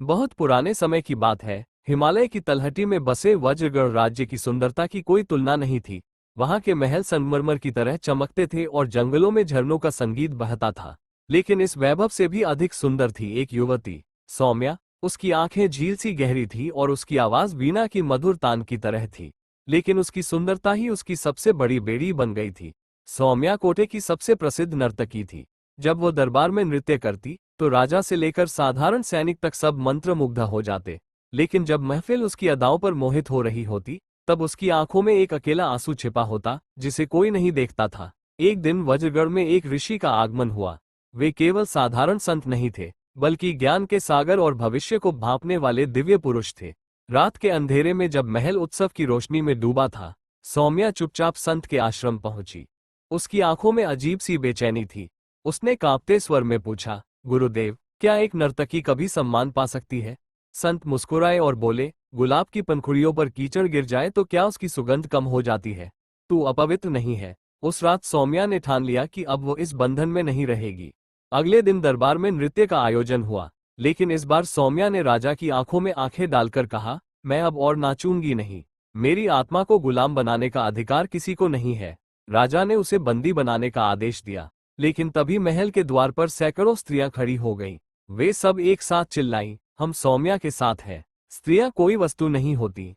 बहुत पुराने समय की बात है। हिमालय की तलहटी में बसे वज्रगढ़ राज्य की सुंदरता की कोई तुलना नहीं थी। वहां के महल संगमरमर की तरह चमकते थे और जंगलों में झरनों का संगीत बहता था। लेकिन इस वैभव से भी अधिक सुंदर थी एक युवती, सौम्या। उसकी आंखें झील सी गहरी थी और उसकी आवाज वीणा की मधुर तान की तरह थी। लेकिन उसकी सुंदरता ही उसकी सबसे बड़ी बेड़ी बन गई थी। सौम्या कोटे की सबसे प्रसिद्ध नर्तकी थी। जब वो दरबार में नृत्य करती तो राजा से लेकर साधारण सैनिक तक सब मंत्रमुग्ध हो जाते। लेकिन जब महफिल उसकी अदाओं पर मोहित हो रही होती, तब उसकी आंखों में एक अकेला आंसू छिपा होता जिसे कोई नहीं देखता था। एक दिन वज्रगढ़ में एक ऋषि का आगमन हुआ। वे केवल साधारण संत नहीं थे, बल्कि ज्ञान के सागर और भविष्य को भांपने वाले दिव्य पुरुष थे। रात के अंधेरे में जब महल उत्सव की रोशनी में डूबा था, सौम्या चुपचाप संत के आश्रम पहुंची। उसकी आंखों में अजीब सी बेचैनी थी। उसने कांपते स्वर में पूछा, गुरुदेव, क्या एक नर्तकी कभी सम्मान पा सकती है? संत मुस्कुराए और बोले, गुलाब की पंखुड़ियों पर कीचड़ गिर जाए तो क्या उसकी सुगंध कम हो जाती है? तू अपवित्र नहीं है। उस रात सौम्या ने ठान लिया कि अब वो इस बंधन में नहीं रहेगी। अगले दिन दरबार में नृत्य का आयोजन हुआ। लेकिन इस बार सौम्या ने राजा की आंखों में आंखें डालकर कहा, मैं अब और नाचूंगी नहीं। मेरी आत्मा को गुलाम बनाने का अधिकार किसी को नहीं है। राजा ने उसे बंदी बनाने का आदेश दिया। लेकिन तभी महल के द्वार पर सैकड़ों स्त्रियां खड़ी हो गईं। वे सब एक साथ चिल्लाईं, हम सौम्या के साथ हैं। स्त्रियां कोई वस्तु नहीं होती,